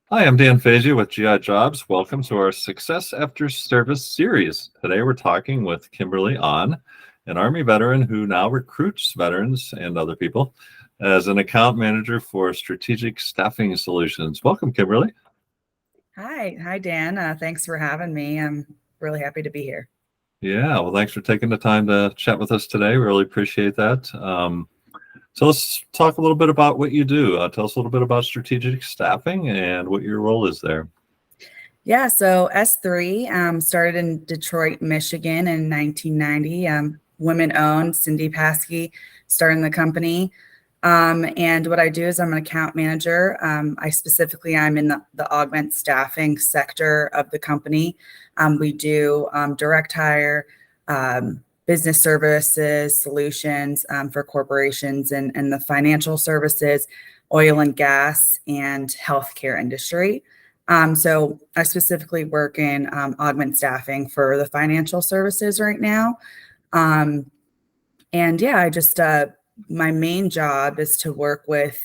Hi, I'm Dan Fazio with GI Jobs. Welcome to our Success After Service series. Today we're talking with Kimberly on an Army veteran who now recruits veterans and other people as an account manager for strategic staffing solutions. Welcome, Kimberly. Hi, Dan. Thanks for having me. I'm really happy to be here. Yeah, well, thanks for taking the time to chat with us today. We really appreciate that. So let's talk a little bit about what you do. Tell us a little bit about strategic staffing and what your role is there. Yeah, so S3 started in Detroit, Michigan in 1990. Women owned. Cindy Paskey started the company. And what I do is I'm an account manager. I'm in the augment staffing sector of the company. We do direct hire, business services, solutions for corporations and the financial services, oil and gas, and healthcare industry. So I specifically work in augment staffing for the financial services right now. Um, and yeah, my main job is to work with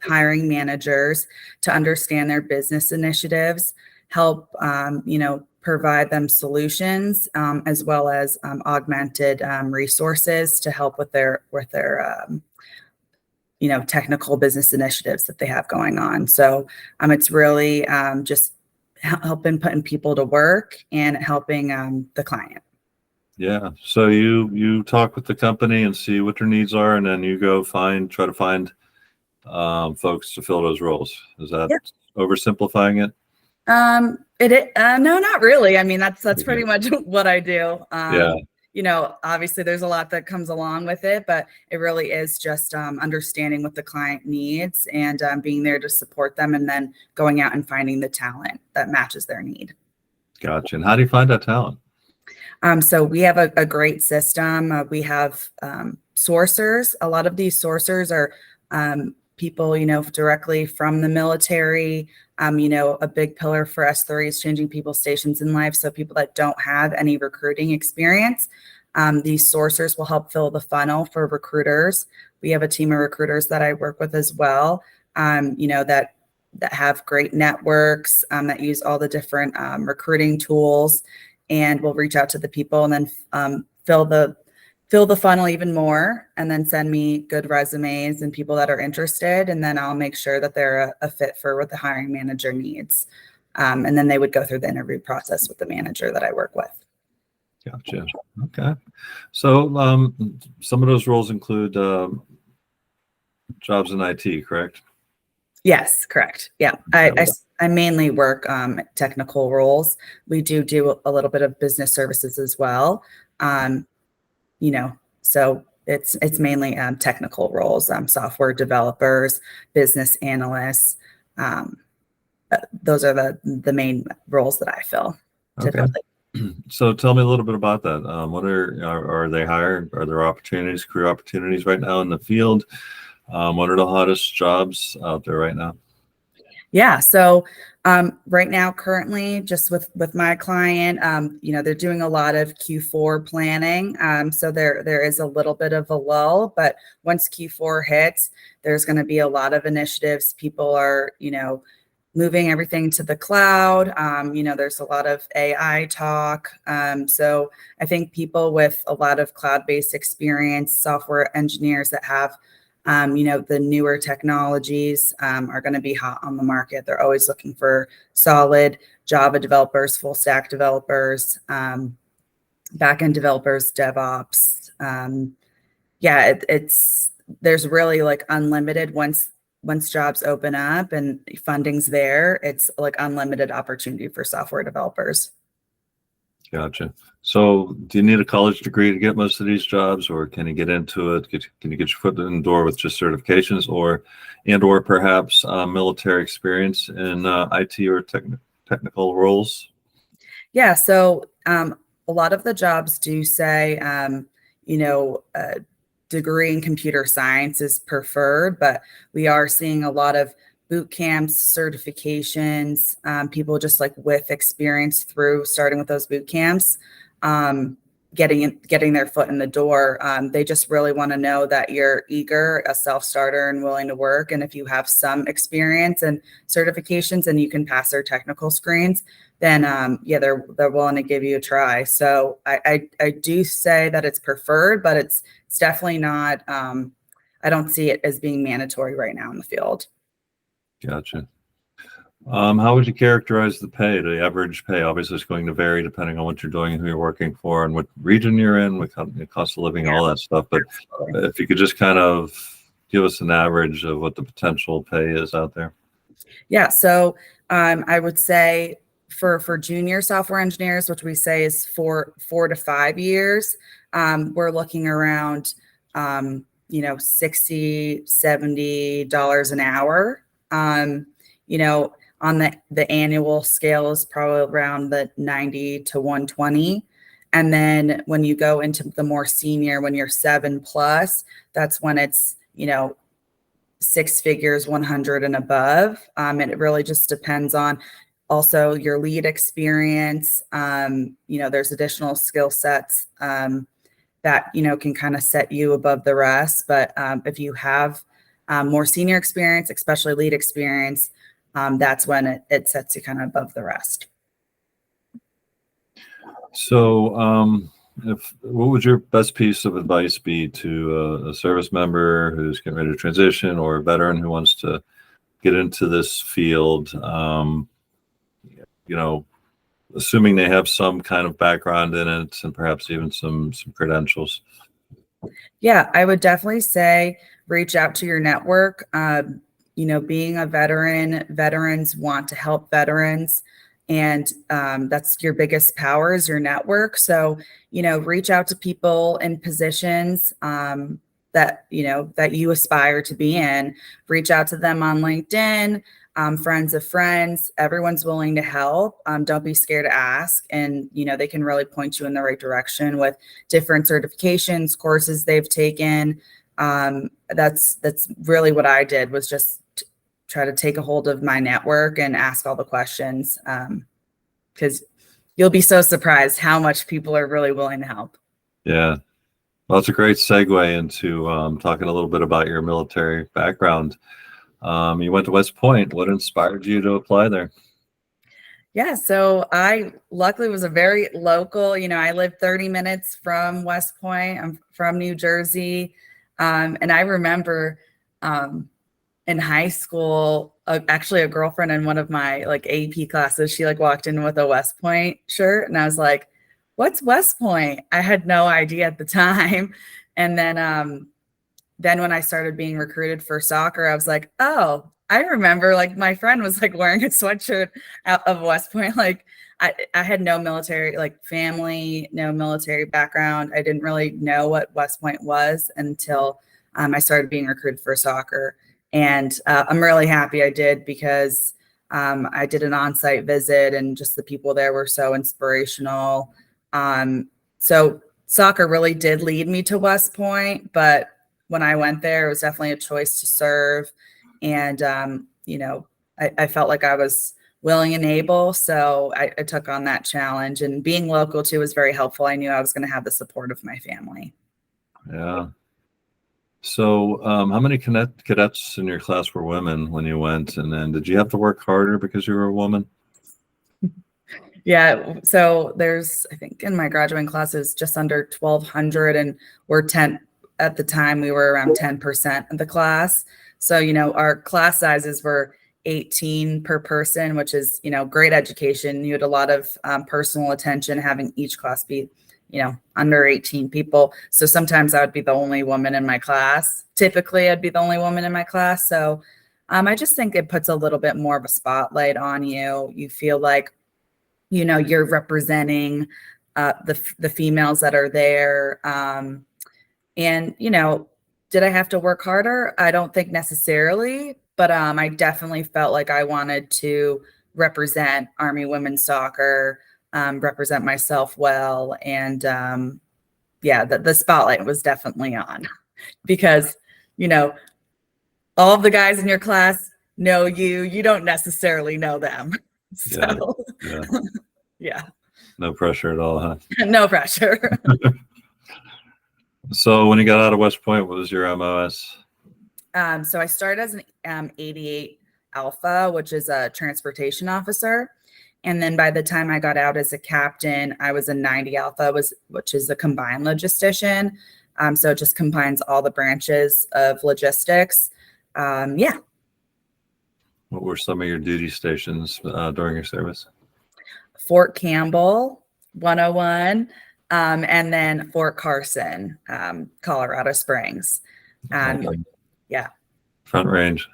hiring managers to understand their business initiatives, help, provide them solutions, as well as augmented resources to help with their technical business initiatives that they have going on. So it's really just helping putting people to work and helping the client. Yeah. So you talk with the company and see what their needs are, and then you go try to find folks to fill those roles. Is that Yeah. oversimplifying it? No, not really. I mean, that's Okay. pretty much what I do. Yeah. Obviously there's a lot that comes along with it, but it really is just understanding what the client needs and being there to support them, and then going out and finding the talent that matches their need. Gotcha. And how do you find that talent? So we have a great system. We have sourcers. A lot of these sourcers are people, directly from the military. A big pillar for S3 is changing people's stations in life. So people that don't have any recruiting experience, these sourcers will help fill the funnel for recruiters. We have a team of recruiters that I work with as well, that have great networks, that use all the different recruiting tools, and we'll reach out to the people and then fill the funnel even more, and then send me good resumes and people that are interested. And then I'll make sure that they're a fit for what the hiring manager needs. And then they would go through the interview process with the manager that I work with. Gotcha. Okay. So some of those roles include jobs in IT, correct? Yes, correct. Yeah. I mainly work technical roles. We do a little bit of business services as well. So it's mainly technical roles, software developers, business analysts. Those are the main roles that I fill Okay. typically. So tell me a little bit about that. What are they hiring? Are there opportunities, career opportunities right now in the field? What are the hottest jobs out there right now? Yeah. So right now, currently, just with my client, they're doing a lot of Q4 planning. So there is a little bit of a lull, but once Q4 hits, there's going to be a lot of initiatives. People are, moving everything to the cloud. There's a lot of AI talk. So I think people with a lot of cloud-based experience, software engineers that have the newer technologies are going to be hot on the market. They're always looking for solid Java developers, full stack developers, backend developers, DevOps. There's really like unlimited once jobs open up and funding's there. It's like unlimited opportunity for software developers. Gotcha. So do you need a college degree to get most of these jobs, or can you get into it? Can you get your foot in the door with just certifications, or perhaps military experience in IT or technical roles? Yeah. So a lot of the jobs do say, a degree in computer science is preferred, but we are seeing a lot of boot camps, certifications, people just like with experience through starting with those boot camps. getting their foot in the door. They just really want to know that you're eager, a self-starter, and willing to work. And if you have some experience and certifications and you can pass their technical screens, then they're willing to give you a try. So I do say that it's preferred, but it's definitely not. I don't see it as being mandatory right now in the field. Gotcha. How would you characterize the pay? The average pay obviously is going to vary depending on what you're doing, who you're working for, and what region you're in, what cost of living, all that stuff. But if you could just kind of give us an average of what the potential pay is out there. Yeah. So I would say for junior software engineers, which we say is 4 to 5 years, we're looking around, $60, $70 an hour. On the annual scale is probably around the 90 to 120. And then when you go into the more senior, when you're 7+, that's when it's, 6 figures, 100 and above. And it really just depends on also your lead experience. There's additional skill sets that, can kind of set you above the rest. But if you have more senior experience, especially lead experience, that's when it sets you kind of above the rest. So what would your best piece of advice be to a service member who's getting ready to transition, or a veteran who wants to get into this field, assuming they have some kind of background in it and perhaps even some credentials? Yeah, I would definitely say reach out to your network. Being a veteran, veterans want to help veterans, and that's your biggest power is your network. So, reach out to people in positions that you aspire to be in. Reach out to them on LinkedIn, friends of friends. Everyone's willing to help. Don't be scared to ask, and they can really point you in the right direction with different certifications, courses they've taken. That's really what I did, was just try to take a hold of my network and ask all the questions, because you'll be so surprised how much people are really willing to help. Yeah. Well, it's a great segue into talking a little bit about your military background. You went to West Point. What inspired you to apply there? Yeah, so I luckily was a very local, I live 30 minutes from West Point. I'm from New Jersey. And I remember in high school, actually a girlfriend in one of my AP classes, she walked in with a West Point shirt, and I was like, what's West Point? I had no idea at the time. And then when I started being recruited for soccer, I was like, oh, I remember my friend was wearing a sweatshirt out of West Point. I had no military family, no military background. I didn't really know what West Point was until I started being recruited for soccer. And I'm really happy I did, because I did an on-site visit, and just the people there were so inspirational. So soccer really did lead me to West Point, but when I went there, it was definitely a choice to serve. And, I felt like I was willing and able. So I took on that challenge, and being local too was very helpful. I knew I was going to have the support of my family. Yeah. So how many cadets in your class were women when you went? And then did you have to work harder because you were a woman? Yeah. So there's, I think in my graduating class is just under 1,200, and we're 10 at the time. We were around 10% of the class. So, our class sizes were 18 per person, which is, great education. You had a lot of personal attention, having each class be, under 18 people. So sometimes I would be the only woman in my class. Typically, I'd be the only woman in my class. So I just think it puts a little bit more of a spotlight on you. You feel like, you're representing the females that are there. And, did I have to work harder? I don't think necessarily, but I definitely felt like I wanted to represent Army women's soccer, represent myself well. And the spotlight was definitely on, because, all of the guys in your class know you don't necessarily know them. So, Yeah. yeah. No pressure at all, huh? No pressure. So when you got out of West Point, what was your MOS? So I started as an 88 Alpha, which is a transportation officer. And then by the time I got out as a captain, I was a 90 Alpha, which is a combined logistician. So it just combines all the branches of logistics. Yeah. What were some of your duty stations during your service? Fort Campbell, 101, and then Fort Carson, Colorado Springs. Yeah. Front Range.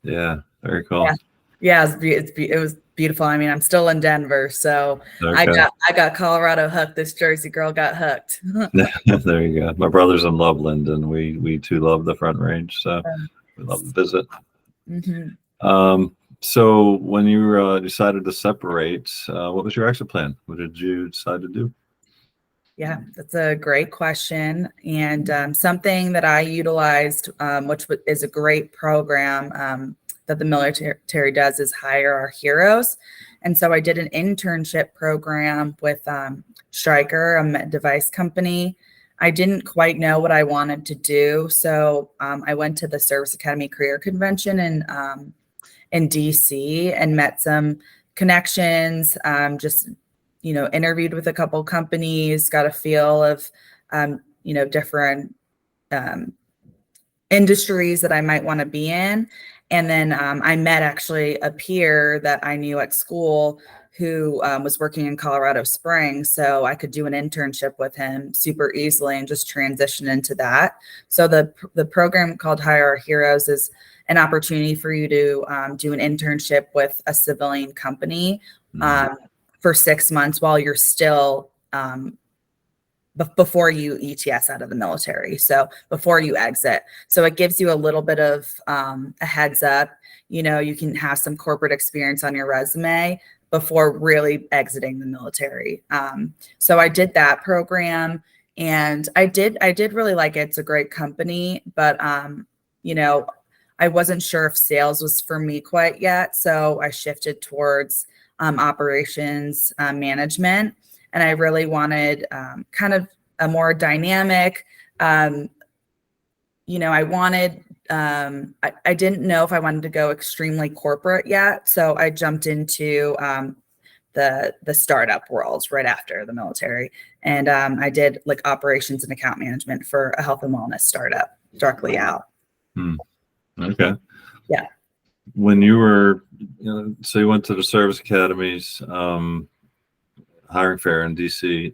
Yeah, very cool. Yeah, it was beautiful. I mean, I'm still in Denver, so Okay. I got Colorado hooked. This Jersey girl got hooked. There you go. My brother's in Loveland, and we too love the Front Range, so we love to visit. Mm-hmm. So when you decided to separate, what was your exit plan? What did you decide to do? Yeah, that's a great question, and something that I utilized, which is a great program that the military does, is Hire Our Heroes. And so I did an internship program with Stryker, a med device company. I didn't quite know what I wanted to do, so I went to the Service Academy Career Convention in DC and met some connections. Just interviewed with a couple companies, got a feel of different industries that I might want to be in. And then I met actually a peer that I knew at school who was working in Colorado Springs. So I could do an internship with him super easily and just transition into that. So the program called Hire Our Heroes is an opportunity for you to do an internship with a civilian company for 6 months while you're still before you ETS out of the military. So before you exit. So it gives you a little bit of a heads up. You can have some corporate experience on your resume before really exiting the military. So I did that program, and I did really like it. It's a great company, but I wasn't sure if sales was for me quite yet. So I shifted towards operations management. And I really wanted kind of a more dynamic, I wanted, I didn't know if I wanted to go extremely corporate yet. So I jumped into the startup world right after the military. And I did like operations and account management for a health and wellness startup directly out. Okay. Yeah. When you were, so you went to the service academies, hiring fair in DC.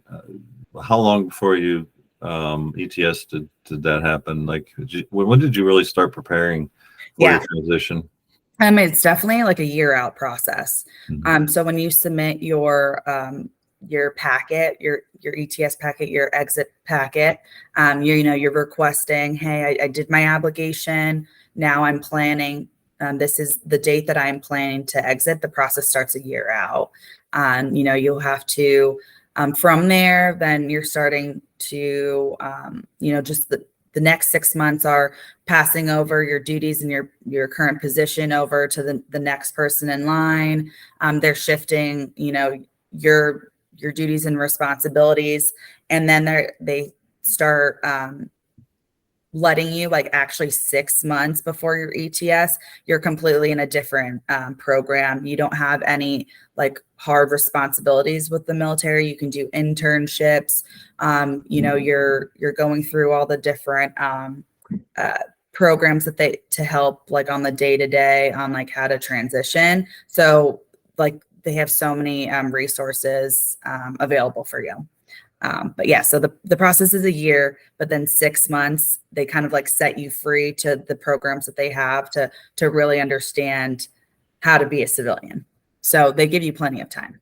How long before you ETS did that happen? Like, when did you really start preparing for your transition? It's definitely like a year out process. So when you submit your packet, your ETS packet, your exit packet, you're requesting, hey, I did my obligation. Now I'm planning. This is the date that I'm planning to exit. The process starts a year out. You'll have to, from there, then you're starting to, just the next 6 months are passing over your duties and your current position over to the next person in line. They're shifting, your duties and responsibilities. And then they start, letting you, like, actually 6 months before your ETS, you're completely in a different program. You don't have any like hard responsibilities with the military. You can do internships. You're going through all the different programs to help like on the day-to-day on like how to transition. So like they have so many resources available for you. But yeah, so the process is a year, but then 6 months, they kind of like set you free to the programs that they have to really understand how to be a civilian. So they give you plenty of time.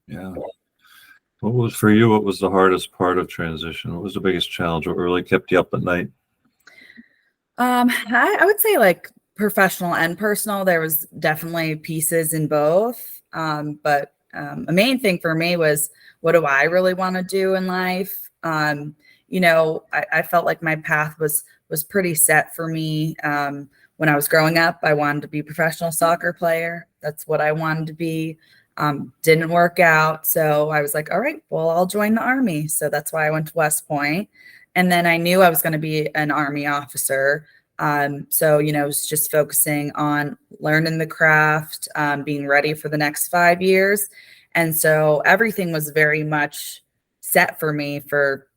Yeah. What was the hardest part of transition? What was the biggest challenge? What really kept you up at night? I would say like professional and personal. There was definitely pieces in both. But a main thing for me was, what do I really want to do in life? I felt like my path was pretty set for me. When I was growing up, I wanted to be a professional soccer player. That's what I wanted to be. Didn't work out. So I was like, all right, well, I'll join the Army. So that's why I went to West Point. And then I knew I was going to be an Army officer. So, I was just focusing on learning the craft, being ready for the next 5 years. And so everything was very much set for me for,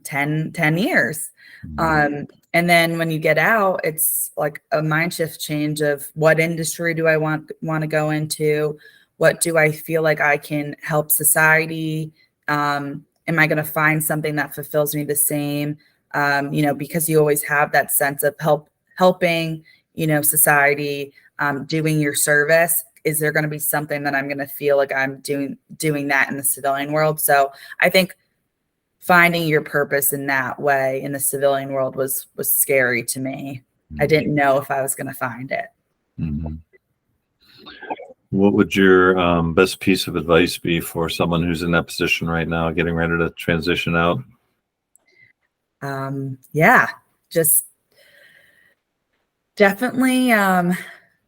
10 years. And then when you get out, it's like a mind shift change of what industry do I want to go into? What do I feel like I can help society? Am I going to find something that fulfills me the same? Because you always have that sense of helping, society, doing your service. Is there going to be something that I'm going to feel like I'm doing that in the civilian world? So I think finding your purpose in that way in the civilian world was scary to me. I didn't know if I was going to find it. Mm-hmm. What would your best piece of advice be for someone who's in that position right now, getting ready to transition out? Just definitely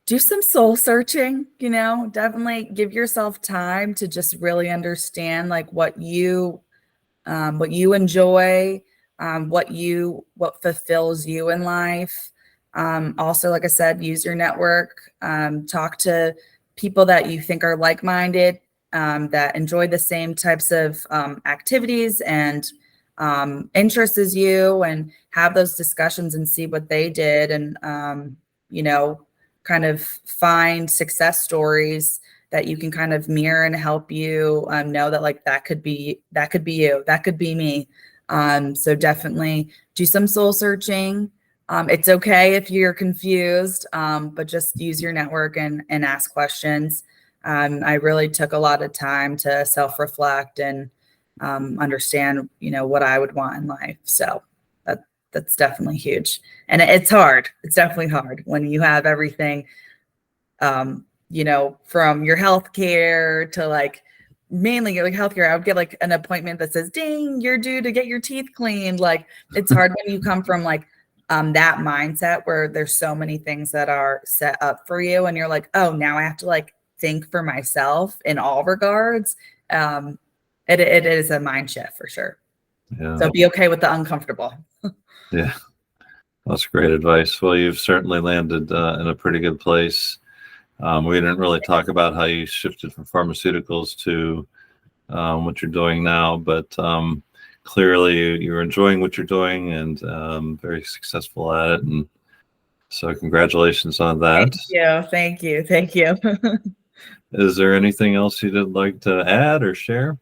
do some soul searching, definitely give yourself time to just really understand like what you enjoy, what fulfills you in life. Also, like I said, use your network, talk to people that you think are like-minded, that enjoy the same types of activities and interests as you, and have those discussions and see what they did, and kind of find success stories that you can kind of mirror and help you know that like that could be you, that could be me. So definitely do some soul searching. It's okay if you're confused, but just use your network and ask questions. I really took a lot of time to self-reflect and understand, what I would want in life. So that's definitely huge. And it's hard. It's definitely hard when you have everything, from your healthcare to like mainly like healthcare. I would get like an appointment that says, ding, you're due to get your teeth cleaned. Like it's hard when you come from like that mindset where there's so many things that are set up for you. And you're like, oh, now I have to like think for myself in all regards. It is a mind shift for sure. Yeah. So be okay with the uncomfortable. Yeah. That's great advice. Well, you've certainly landed in a pretty good place. We didn't really talk about how you shifted from pharmaceuticals to what you're doing now, but clearly you're enjoying what you're doing and very successful at it. And so congratulations on that. Thank you. Is there anything else you'd like to add or share?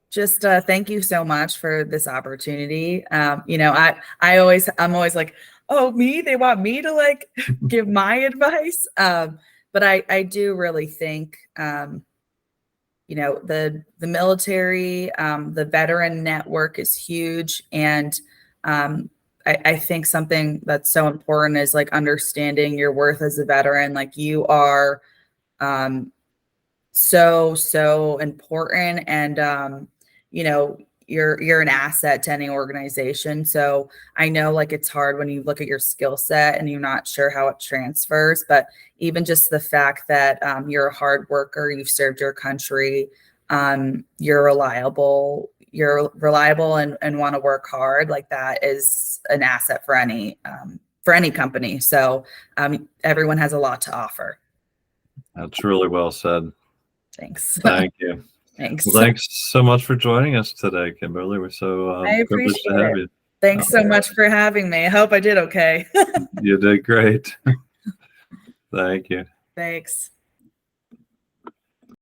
Just thank you so much for this opportunity. I'm always like, oh, they want me to like give my advice. But I do really think, the military, the veteran network is huge. And I think something that's so important is like understanding your worth as a veteran. Like you are so important. And, you're an asset to any organization. So I know like it's hard when you look at your skill set and you're not sure how it transfers, but even just the fact that you're a hard worker, you've served your country, you're reliable and want to work hard, like that is an asset for any company. So everyone has a lot to offer. That's really well said. Thanks. Thank you. Thanks. Well, thanks so much for joining us today, Kimberly. We're so I privileged to have you. Thanks so much for having me. I hope I did okay. You did great. Thank you. Thanks.